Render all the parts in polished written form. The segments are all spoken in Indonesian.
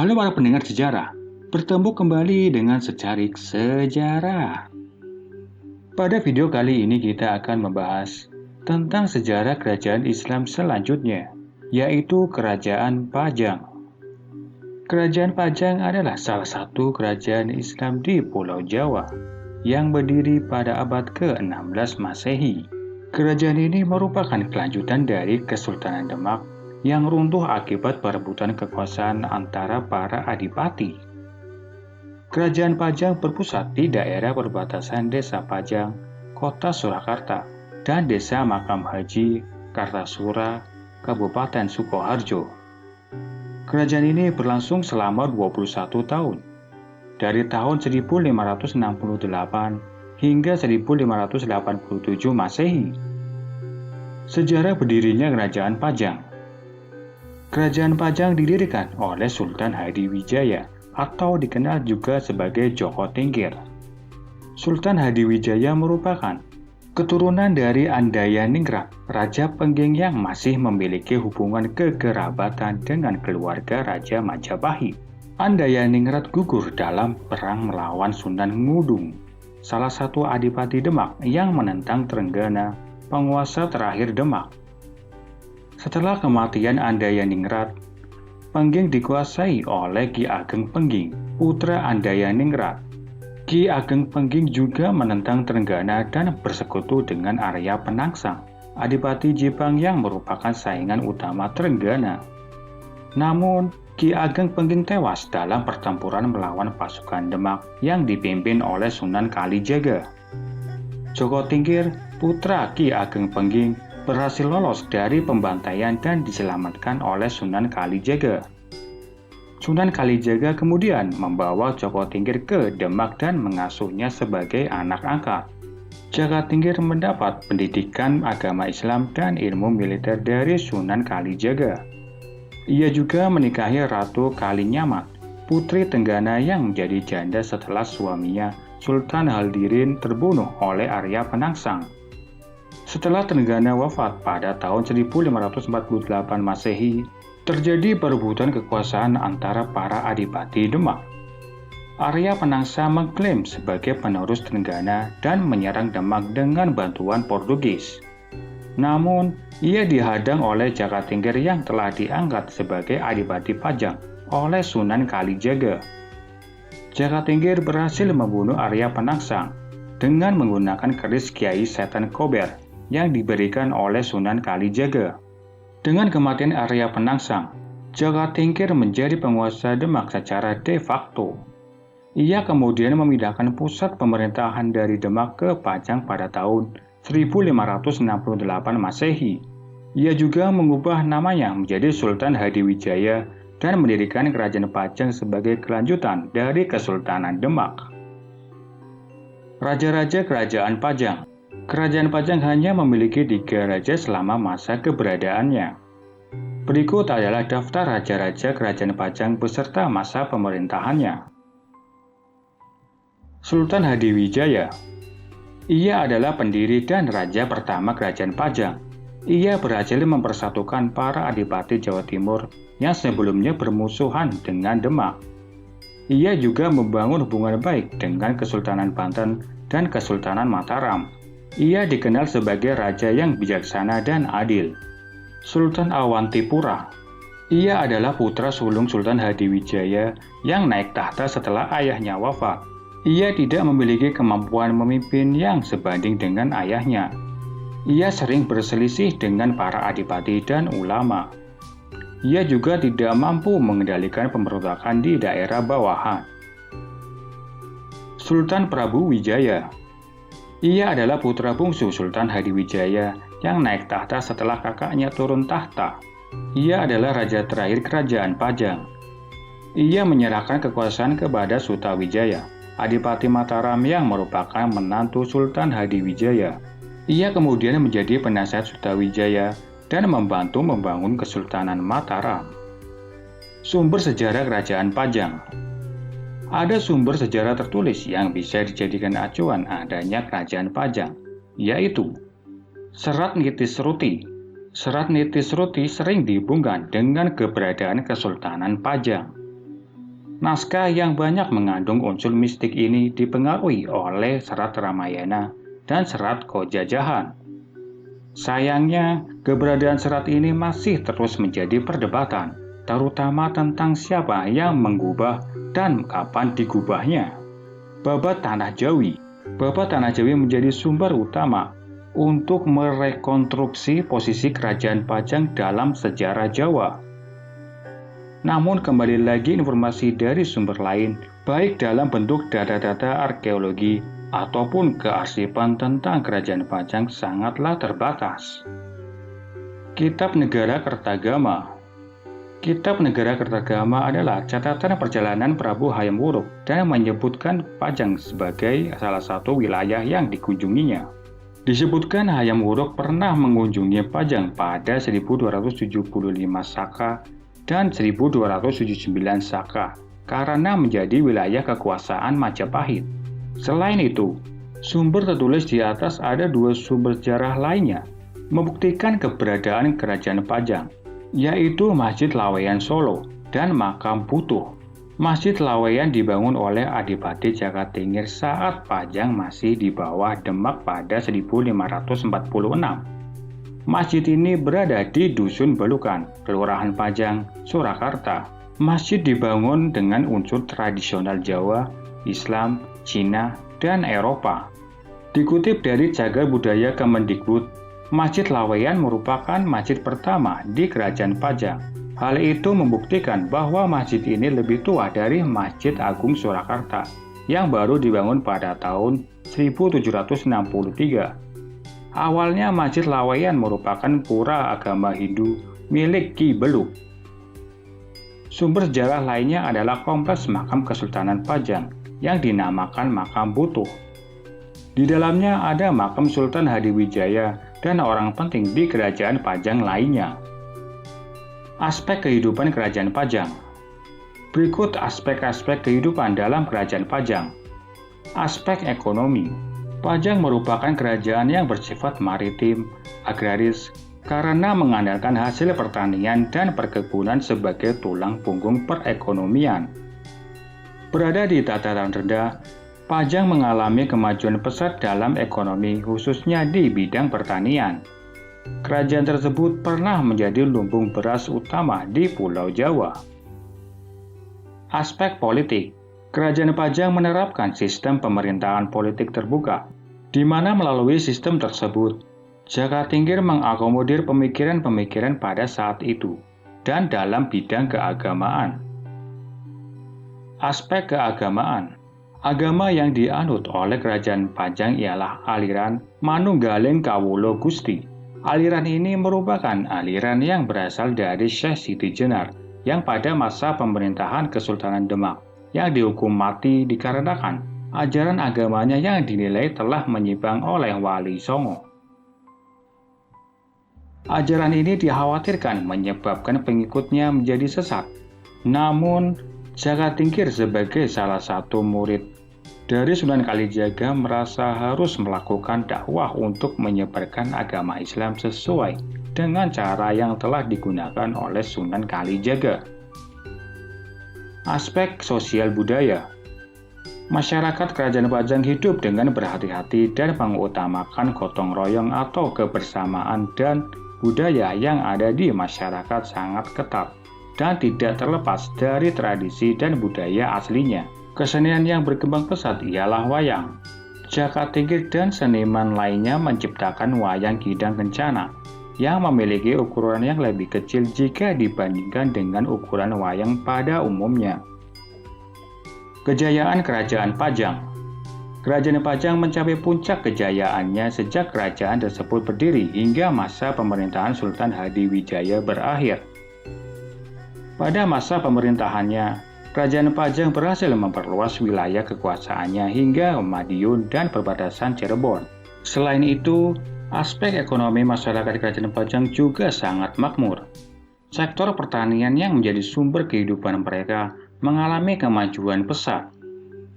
Halo para pendengar sejarah, bertemu kembali dengan Secarik Sejarah. Pada video kali ini kita akan membahas tentang sejarah kerajaan Islam selanjutnya, yaitu Kerajaan Pajang. Kerajaan Pajang adalah salah satu kerajaan Islam di Pulau Jawa yang berdiri pada abad ke-16 Masehi. Kerajaan ini merupakan kelanjutan dari Kesultanan Demak yang runtuh akibat perebutan kekuasaan antara para adipati. Kerajaan Pajang berpusat di daerah perbatasan Desa Pajang, Kota Surakarta, dan Desa Makam Haji, Kartasura, Kabupaten Sukoharjo. Kerajaan ini berlangsung selama 21 tahun, dari tahun 1568 hingga 1587 Masehi. Sejarah berdirinya Kerajaan Pajang. Kerajaan Pajang didirikan oleh Sultan Hadiwijaya atau dikenal juga sebagai Joko Tingkir. Sultan Hadiwijaya merupakan keturunan dari Andayaningrat, Raja Pengging yang masih memiliki hubungan kekerabatan dengan keluarga Raja Majapahit. Andayaningrat gugur dalam perang melawan Sunan Ngudung, salah satu adipati Demak yang menentang Trenggana, penguasa terakhir Demak. Setelah kematian Andayaningrat, Pengging dikuasai oleh Ki Ageng Pengging, putra Andayaningrat. Ki Ageng Pengging juga menentang Trenggana dan bersekutu dengan Arya Penangsang, adipati Jepang yang merupakan saingan utama Trenggana. Namun, Ki Ageng Pengging tewas dalam pertempuran melawan pasukan Demak yang dipimpin oleh Sunan Kalijaga. Joko Tingkir, putra Ki Ageng Pengging, berhasil lolos dari pembantaian dan diselamatkan oleh Sunan Kalijaga. Sunan Kalijaga kemudian membawa Joko Tingkir ke Demak dan mengasuhnya sebagai anak angkat. Jaka Tingkir mendapat pendidikan agama Islam dan ilmu militer dari Sunan Kalijaga. Ia juga menikahi Ratu Kalinyamat, putri Tenggana yang menjadi janda setelah suaminya Sultan Haldirin terbunuh oleh Arya Penangsang. Setelah Trenggana wafat pada tahun 1548 Masehi, terjadi perebutan kekuasaan antara para adipati Demak. Arya Penangsang mengklaim sebagai penerus Trenggana dan menyerang Demak dengan bantuan Portugis. Namun, ia dihadang oleh Jaka Tingkir yang telah diangkat sebagai adipati Pajang oleh Sunan Kalijaga. Jaka Tingkir berhasil membunuh Arya Penangsang dengan menggunakan keris Kiai Setan Kober yang diberikan oleh Sunan Kalijaga. Dengan kematian Arya Penangsang, Jaka Tingkir menjadi penguasa Demak secara de facto. Ia kemudian memindahkan pusat pemerintahan dari Demak ke Pajang pada tahun 1568 Masehi. Ia juga mengubah namanya menjadi Sultan Hadiwijaya dan mendirikan Kerajaan Pajang sebagai kelanjutan dari Kesultanan Demak. Raja-raja Kerajaan Pajang. Kerajaan Pajang hanya memiliki 3 raja selama masa keberadaannya. Berikut adalah daftar raja-raja Kerajaan Pajang beserta masa pemerintahannya. Sultan Hadiwijaya. Ia adalah pendiri dan raja pertama Kerajaan Pajang. Ia berhasil mempersatukan para adipati Jawa Timur yang sebelumnya bermusuhan dengan Demak. Ia juga membangun hubungan baik dengan Kesultanan Banten dan Kesultanan Mataram. Ia dikenal sebagai raja yang bijaksana dan adil. Sultan Awantipura. Ia adalah putra sulung Sultan Hadiwijaya yang naik tahta setelah ayahnya wafat. Ia tidak memiliki kemampuan memimpin yang sebanding dengan ayahnya. Ia sering berselisih dengan para adipati dan ulama. Ia juga tidak mampu mengendalikan pemberontakan di daerah bawahan. Sultan Prabu Wijaya. Ia adalah putra bungsu Sultan Hadiwijaya yang naik tahta setelah kakaknya turun tahta. Ia adalah raja terakhir Kerajaan Pajang. Ia menyerahkan kekuasaan kepada Sutawijaya, adipati Mataram yang merupakan menantu Sultan Hadiwijaya. Ia kemudian menjadi penasihat Sutawijaya dan membantu membangun Kesultanan Mataram. Sumber sejarah Kerajaan Pajang. Ada sumber sejarah tertulis yang bisa dijadikan acuan adanya Kerajaan Pajang, yaitu Serat Nitis Ruti. Serat Nitis Ruti sering dihubungkan dengan keberadaan Kesultanan Pajang. Naskah yang banyak mengandung unsur mistik ini dipengaruhi oleh serat Ramayana dan serat Kojajahan. Sayangnya, keberadaan serat ini masih terus menjadi perdebatan, terutama tentang siapa yang mengubah dan kapan digubahnya. Babat Tanah Jawi. Babat Tanah Jawi menjadi sumber utama untuk merekonstruksi posisi kerajaan Pajang dalam sejarah Jawa. Namun kembali lagi informasi dari sumber lain, baik dalam bentuk data-data arkeologi ataupun kearsipan tentang kerajaan Pajang sangatlah terbatas. Kitab Negara Kertagama. Kitab Negara Kertagama adalah catatan perjalanan Prabu Hayam Wuruk dan menyebutkan Pajang sebagai salah satu wilayah yang dikunjunginya. Disebutkan Hayam Wuruk pernah mengunjungi Pajang pada 1275 Saka dan 1279 Saka karena menjadi wilayah kekuasaan Majapahit. Selain itu, sumber tertulis di atas ada dua sumber sejarah lainnya membuktikan keberadaan kerajaan Pajang, yaitu Masjid Laweyan Solo dan Makam Butuh. Masjid Laweyan dibangun oleh Adipati Jakatingir saat Pajang masih di bawah Demak pada 1546. Masjid ini berada di Dusun Belukan, Kelurahan Pajang, Surakarta. Masjid dibangun dengan unsur tradisional Jawa, Islam, Cina, dan Eropa. Dikutip dari Cagar Budaya Kemendikbud, Masjid Laweyan merupakan masjid pertama di Kerajaan Pajang. Hal itu membuktikan bahwa masjid ini lebih tua dari Masjid Agung Surakarta yang baru dibangun pada tahun 1763. Awalnya Masjid Laweyan merupakan pura agama Hindu milik Ki Beluk. Sumber sejarah lainnya adalah kompleks makam Kesultanan Pajang yang dinamakan Makam Butuh. Di dalamnya ada makam Sultan Hadiwijaya dan orang penting di kerajaan Pajang lainnya. Aspek kehidupan kerajaan Pajang. Berikut aspek-aspek kehidupan dalam kerajaan Pajang. Aspek ekonomi. Pajang merupakan kerajaan yang bersifat maritim, agraris, karena mengandalkan hasil pertanian dan perkebunan sebagai tulang punggung perekonomian. Berada di dataran rendah, Pajang mengalami kemajuan pesat dalam ekonomi, khususnya di bidang pertanian. Kerajaan tersebut pernah menjadi lumbung beras utama di Pulau Jawa. Aspek politik. Kerajaan Pajang menerapkan sistem pemerintahan politik terbuka, di mana melalui sistem tersebut, Jakatingkir mengakomodir pemikiran-pemikiran pada saat itu, dan dalam bidang keagamaan. Aspek keagamaan. Agama yang dianut oleh kerajaan Pajang ialah aliran Manunggaling Kawula Gusti. Aliran ini merupakan aliran yang berasal dari Syekh Siti Jenar yang pada masa pemerintahan Kesultanan Demak yang dihukum mati dikarenakan ajaran agamanya yang dinilai telah menyimpang oleh Wali Songo. Ajaran ini dikhawatirkan menyebabkan pengikutnya menjadi sesat. Namun, Jakatingkir sebagai salah satu murid dari Sunan Kalijaga merasa harus melakukan dakwah untuk menyebarkan agama Islam sesuai dengan cara yang telah digunakan oleh Sunan Kalijaga. Aspek sosial budaya. Masyarakat Kerajaan Pajang hidup dengan berhati-hati dan mengutamakan gotong royong atau kebersamaan, dan budaya yang ada di masyarakat sangat ketat dan tidak terlepas dari tradisi dan budaya aslinya. Kesenian yang berkembang pesat ialah wayang. Jakatingkir dan seniman lainnya menciptakan wayang Kidang Kencana yang memiliki ukuran yang lebih kecil jika dibandingkan dengan ukuran wayang pada umumnya. Kejayaan Kerajaan Pajang. Kerajaan Pajang mencapai puncak kejayaannya sejak kerajaan tersebut berdiri hingga masa pemerintahan Sultan Hadiwijaya berakhir. Pada masa pemerintahannya, Kerajaan Pajang berhasil memperluas wilayah kekuasaannya hingga Madiun dan perbatasan Cirebon. Selain itu, aspek ekonomi masyarakat Kerajaan Pajang juga sangat makmur. Sektor pertanian yang menjadi sumber kehidupan mereka mengalami kemajuan pesat.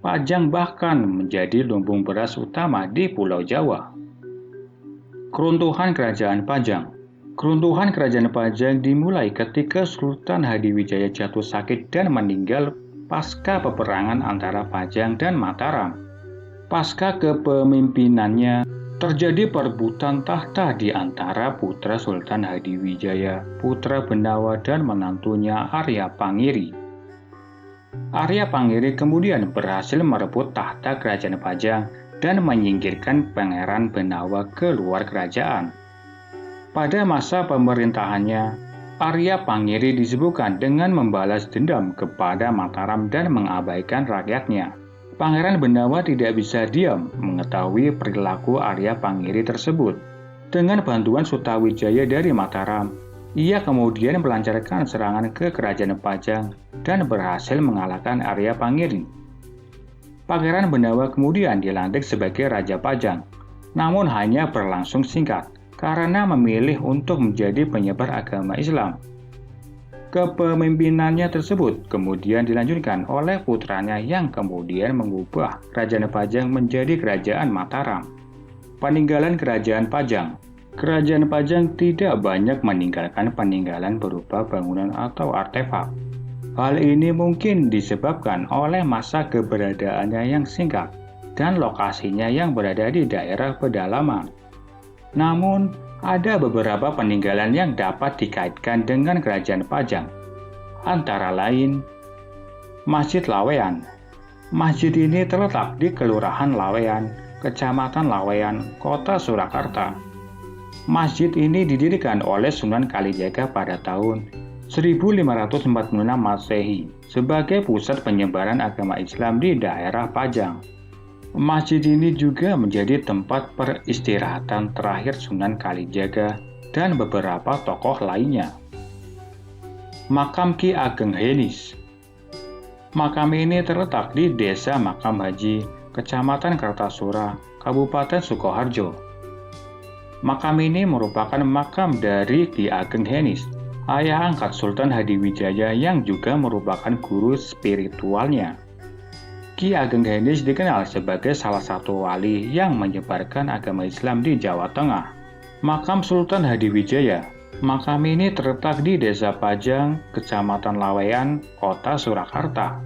Pajang bahkan menjadi lumbung beras utama di Pulau Jawa. Keruntuhan Kerajaan Pajang. Keruntuhan Kerajaan Pajang dimulai ketika Sultan Hadiwijaya jatuh sakit dan meninggal pasca peperangan antara Pajang dan Mataram. Pasca kepemimpinannya, terjadi perebutan tahta di antara putra Sultan Hadiwijaya, putra Benawa dan menantunya Arya Pangiri. Arya Pangiri kemudian berhasil merebut tahta kerajaan Pajang dan menyingkirkan Pangeran Benawa ke luar kerajaan. Pada masa pemerintahannya, Arya Pangiri disibukkan dengan membalas dendam kepada Mataram dan mengabaikan rakyatnya. Pangeran Benawa tidak bisa diam mengetahui perilaku Arya Pangiri tersebut. Dengan bantuan Sutawijaya dari Mataram, ia kemudian melancarkan serangan ke kerajaan Pajang dan berhasil mengalahkan Arya Pangiri. Pangeran Benawa kemudian dilantik sebagai Raja Pajang, namun hanya berlangsung singkat karena memilih untuk menjadi penyebar agama Islam. Kepemimpinannya tersebut kemudian dilanjutkan oleh putranya yang kemudian mengubah Kerajaan Pajang menjadi Kerajaan Mataram. Peninggalan Kerajaan Pajang. Kerajaan Pajang tidak banyak meninggalkan peninggalan berupa bangunan atau artefak. Hal ini mungkin disebabkan oleh masa keberadaannya yang singkat dan lokasinya yang berada di daerah pedalaman. Namun, ada beberapa peninggalan yang dapat dikaitkan dengan Kerajaan Pajang. Antara lain, Masjid Laweyan. Masjid ini terletak di Kelurahan Laweyan, Kecamatan Laweyan, Kota Surakarta. Masjid ini didirikan oleh Sunan Kalijaga pada tahun 1546 Masehi sebagai pusat penyebaran agama Islam di daerah Pajang. Masjid ini juga menjadi tempat peristirahatan terakhir Sunan Kalijaga dan beberapa tokoh lainnya. Makam Ki Ageng Henis. Makam ini terletak di Desa Makam Haji, Kecamatan Kartasura, Kabupaten Sukoharjo. Makam ini merupakan makam dari Ki Ageng Henis, ayah angkat Sultan Hadiwijaya yang juga merupakan guru spiritualnya. Ki Ageng Henis dikenal sebagai salah satu wali yang menyebarkan agama Islam di Jawa Tengah. Makam Sultan Hadiwijaya. Makam ini terletak di Desa Pajang, Kecamatan Laweyan, Kota Surakarta.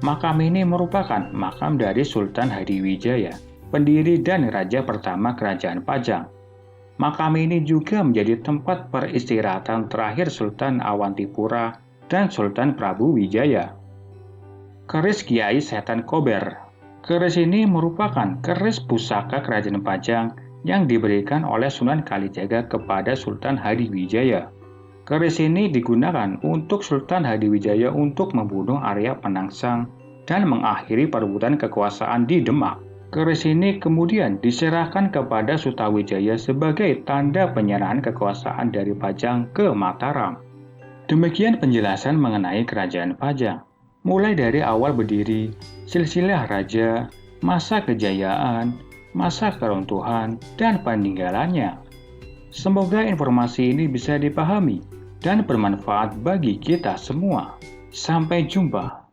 Makam ini merupakan makam dari Sultan Hadiwijaya, pendiri dan raja pertama Kerajaan Pajang. Makam ini juga menjadi tempat peristirahatan terakhir Sultan Awantipura dan Sultan Prabu Wijaya. Keris Kiai Setan Kober. Keris ini merupakan keris pusaka Kerajaan Pajang yang diberikan oleh Sunan Kalijaga kepada Sultan Hadiwijaya. Keris ini digunakan untuk Sultan Hadiwijaya untuk membunuh Arya Penangsang dan mengakhiri perebutan kekuasaan di Demak. Keris ini kemudian diserahkan kepada Sutawijaya sebagai tanda penyerahan kekuasaan dari Pajang ke Mataram. Demikian penjelasan mengenai Kerajaan Pajang. Mulai dari awal berdiri, silsilah raja, masa kejayaan, masa keruntuhan, dan peninggalannya. Semoga informasi ini bisa dipahami dan bermanfaat bagi kita semua. Sampai jumpa.